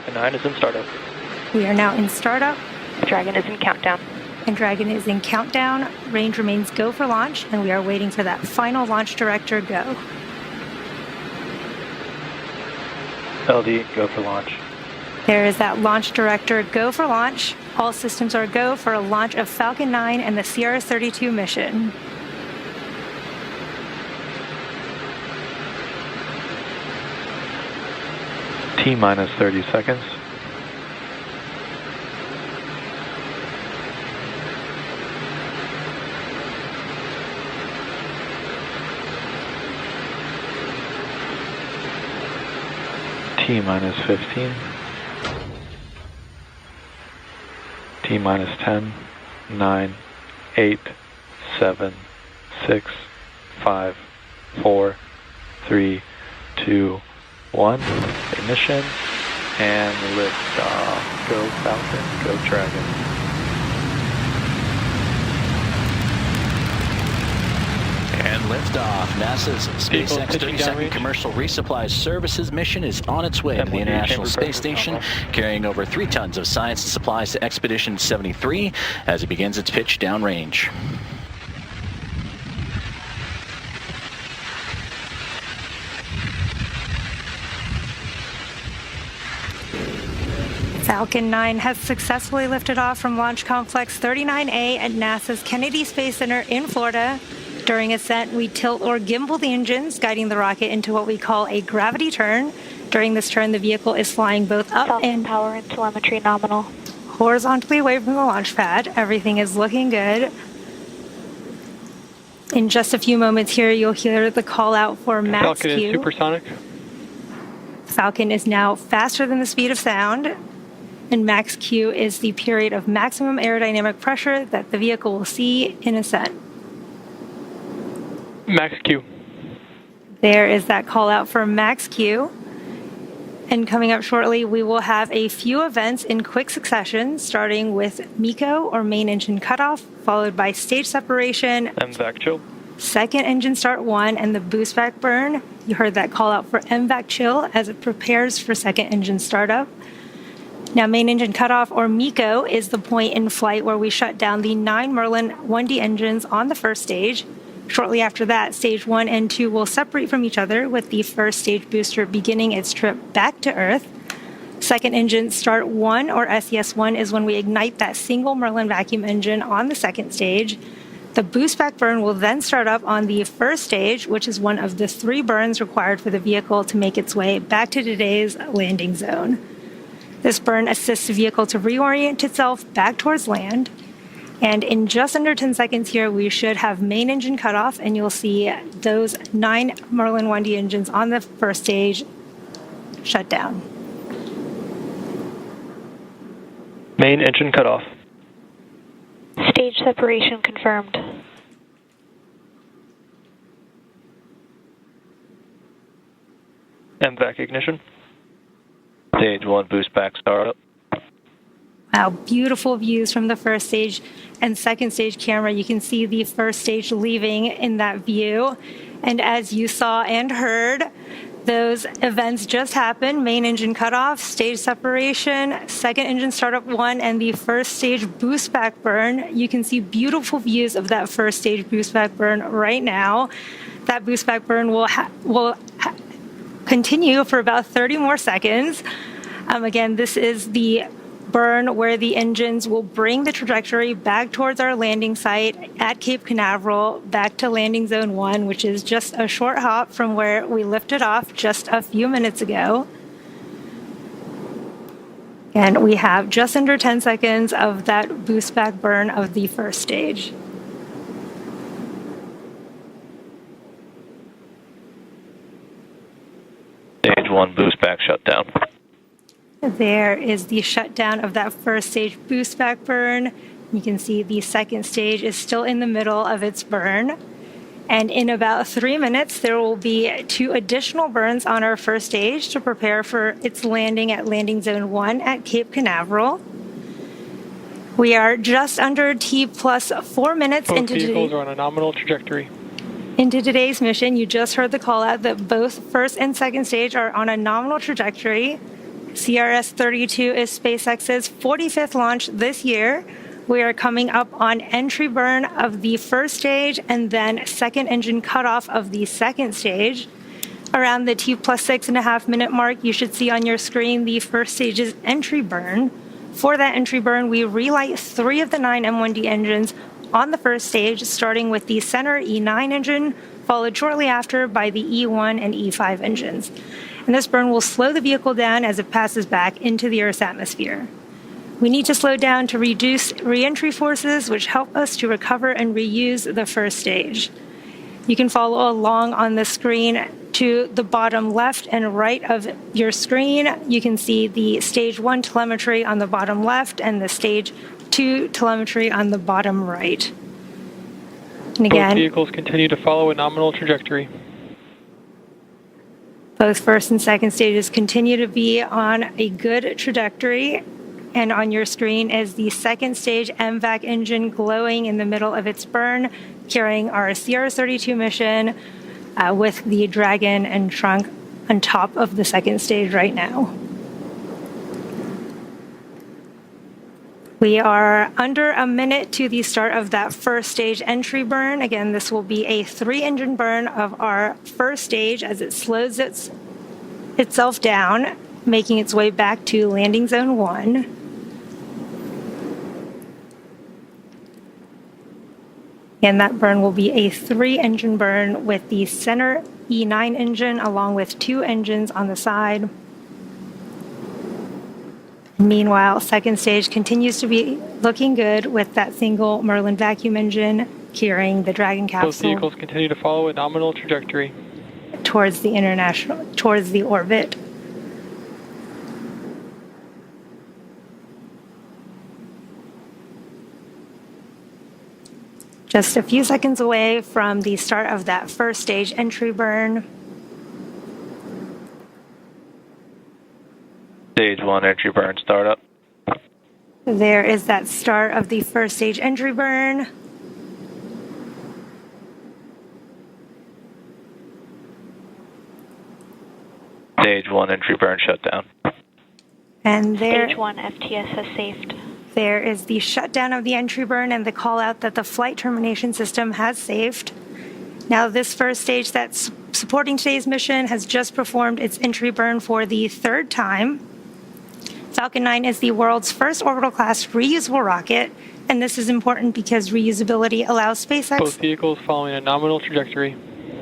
Falcon 9 is in startup. We are now in startup. Dragon is in countdown. And Dragon is in countdown. Range remains go for launch, and we are waiting for that final launch director go. LD, go for launch. There is that launch director go for launch. All systems are go for a launch of Falcon 9 and the CRS-32 mission. T-minus 30 seconds. T-minus 15. T-minus 10, 9, 8, 7, 6, 5, 4, 3, 2, 1. Ignition and lift off. Go Falcon, go Dragon. And liftoff. NASA's SpaceX 30-second commercial resupply services mission is on its way to the International Space Station, carrying over 3 tons of science and supplies to Expedition 73 as it begins its pitch downrange. Falcon 9 has successfully lifted off from Launch Complex 39A at NASA's Kennedy Space Center in Florida. During ascent, we tilt or gimbal the engines, guiding the rocket into what we call a gravity turn. During this turn, the vehicle is flying both up and power and telemetry nominal. Horizontally away from the launch pad. Everything is looking good. In just a few moments here, you'll hear the call out for max Falcon Q. is supersonic. Falcon is now faster than the speed of sound. And max Q is the period of maximum aerodynamic pressure that the vehicle will see in ascent. Max Q. There is that call out for max Q. And coming up shortly, we will have a few events in quick succession, starting with MECO, or main engine cutoff, followed by stage separation, MVAC chill. second engine start 1, and the boost back burn. You heard that call out for MVAC chill as it prepares for second engine startup. Now, main engine cutoff, or MECO, is the point in flight where we shut down the 9 Merlin 1D engines on the first stage. Shortly after that, stage 1 and 2 will separate from each other, with the first stage booster beginning its trip back to Earth. Second engine start 1, or SES-1, is when we ignite that single Merlin vacuum engine on the second stage. The boost back burn will then start up on the first stage, which is one of the 3 burns required for the vehicle to make its way back to today's landing zone. This burn assists the vehicle to reorient itself back towards land. And in just under 10 seconds here, we should have main engine cutoff, and you'll see those 9 Merlin 1D engines on the first stage shut down. Main engine cutoff. Stage separation confirmed. MVAC ignition. Stage 1 boost back startup. Wow, beautiful views from the first stage and second stage camera. You can see the first stage leaving in that view. And as you saw and heard, those events just happened. Main engine cutoff, stage separation, second engine startup 1, and the first stage boost back burn. You can see beautiful views of that first stage boost back burn right now. That boost back burn will continue for about 30 more seconds. Again, this is the burn where the engines will bring the trajectory back towards our landing site at Cape Canaveral, back to landing zone 1, which is just a short hop from where we lifted off just a few minutes ago. And we have just under 10 seconds of that boost back burn of the first stage. Stage 1 boost back shutdown. There is the shutdown of that first stage boost back burn. You can see the second stage is still in the middle of its burn. And in about 3 minutes, there will be 2 additional burns on our first stage to prepare for its landing at landing zone 1 at Cape Canaveral. We are just under T plus 4 minutes Both into vehicles are on a nominal trajectory. Into today's mission. You just heard the call out that both first and second stage are on a nominal trajectory. CRS-32 is SpaceX's 45th launch this year. We are coming up on entry burn of the first stage and then second engine cutoff of the second stage. Around the T plus 6.5 minute mark, you should see on your screen the first stage's entry burn. For that entry burn, we relight 3 of the 9 M1D engines on the first stage, starting with the center E9 engine, followed shortly after by the E1 and E5 engines. And this burn will slow the vehicle down as it passes back into the Earth's atmosphere. We need to slow down to reduce re-entry forces, which help us to recover and reuse the first stage. You can follow along on the screen to the bottom left and right of your screen. You can see the stage 1 telemetry on the bottom left and the stage 2 telemetry on the bottom right. And again, both vehicles continue to follow a nominal trajectory. Both first and second stages continue to be on a good trajectory. And on your screen is the second stage MVAC engine glowing in the middle of its burn, carrying our CRS-32 mission with the Dragon and trunk on top of the second stage right now. We are under a minute to the start of that first stage entry burn. Again, this will be a 3-engine burn of our first stage as it slows itself down, making its way back to landing zone 1. And that burn will be a 3-engine burn with the center E9 engine along with 2 engines on the side. Meanwhile, second stage continues to be looking good with that single Merlin vacuum engine carrying the Dragon capsule. Both vehicles continue to follow a nominal trajectory towards the orbit. Just a few seconds away from the start of that first stage entry burn. Stage 1 entry burn startup. There is that start of the first stage entry burn. Stage 1 entry burn shutdown. And there, Stage 1 FTS has saved. There is the shutdown of the entry burn and the call out that the flight termination system has saved. Now, this first stage that's supporting today's mission has just performed its entry burn for the 3rd time. Falcon 9 is the world's first orbital class reusable rocket, and this is important because reusability allows SpaceX both vehicles following a nominal trajectory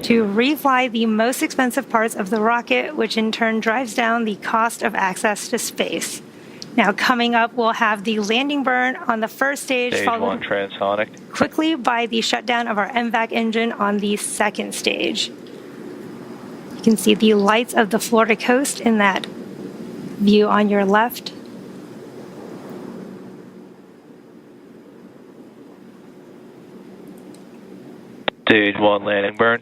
to refly the most expensive parts of the rocket, which in turn drives down the cost of access to space. Now, coming up, we'll have the landing burn on the first stage, Stage 1 transonic. Quickly by the shutdown of our MVAC engine on the second stage. You can see the lights of the Florida coast in that view on your left. Stage 1 landing burn.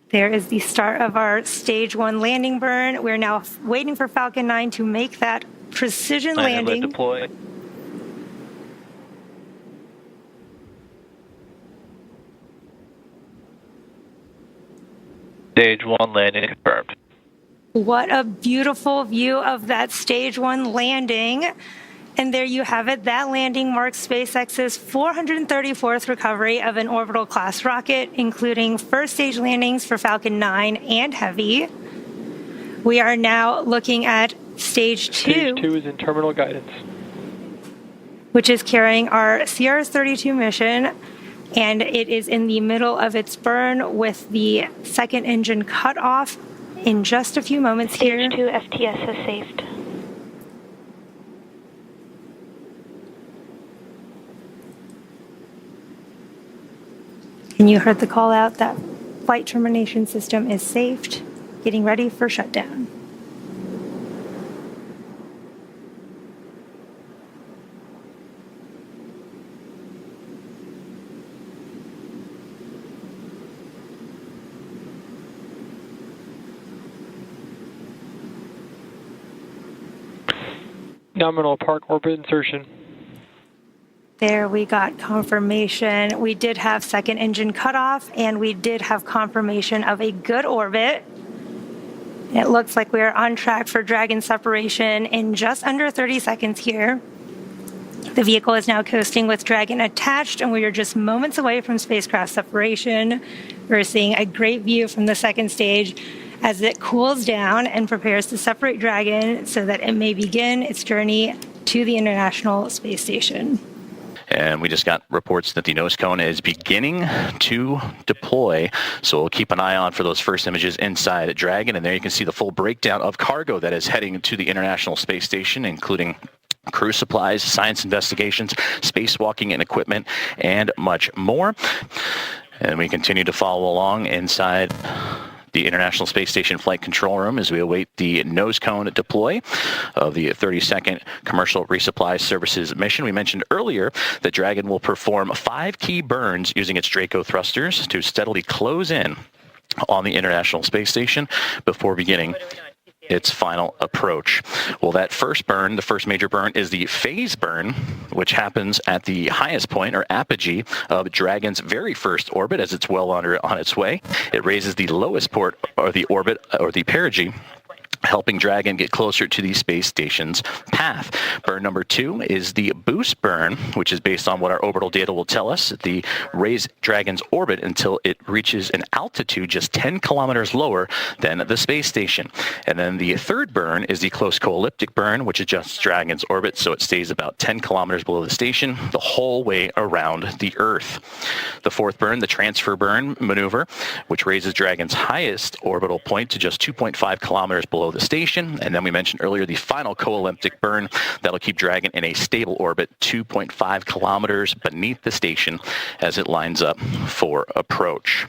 There is the start of our stage 1 landing burn. We're now waiting for Falcon 9 to make that precision landing. Deploy. Stage 1 landing confirmed. What a beautiful view of that stage 1 landing. And there you have it. That landing marks SpaceX's 434th recovery of an orbital class rocket, including first stage landings for Falcon 9 and Heavy. We are now looking at Stage 2. Stage 2 is in terminal guidance, which is carrying our CRS-32 mission, and it is in the middle of its burn with the second engine cut off in just a few moments here. Stage 2 FTS has saved. And you heard the call out that flight termination system is saved, getting ready for shutdown. nominal park orbit insertion. There we got confirmation. We did have second engine cutoff, and we did have confirmation of a good orbit. It looks like we're on track for Dragon separation in just under 30 seconds here. The vehicle is now coasting with Dragon attached, and we are just moments away from spacecraft separation. We're seeing a great view from the second stage as it cools down and prepares to separate Dragon so that it may begin its journey to the International Space Station. And we just got reports that the nose cone is beginning to deploy. So we'll keep an eye on for those first images inside Dragon. And there you can see the full breakdown of cargo that is heading to the International Space Station, including crew supplies, science investigations, spacewalking and equipment, and much more. And we continue to follow along inside the International Space Station Flight Control Room as we await the nose cone deploy of the 32nd Commercial Resupply Services mission. We mentioned earlier that Dragon will perform 5 key burns using its Draco thrusters to steadily close in on the International Space Station before beginning its final approach. Well, that first burn, the first major burn, is the phase burn, which happens at the highest point or apogee of Dragon's very first orbit as it's well on its way. It raises the lowest port or the orbit or the perigee, helping Dragon get closer to the space station's path. Burn number 2 is the boost burn, which is based on what our orbital data will tell us. The raise Dragon's orbit until it reaches an altitude just 10 kilometers lower than the space station. And then the third burn is the close co-elliptic burn, which adjusts Dragon's orbit so it stays about 10 kilometers below the station the whole way around the Earth. The fourth burn, the transfer burn maneuver, which raises Dragon's highest orbital point to just 2.5 kilometers below the station. And then we mentioned earlier the final co-elliptic burn that'll keep Dragon in a stable orbit 2.5 kilometers beneath the station as it lines up for approach.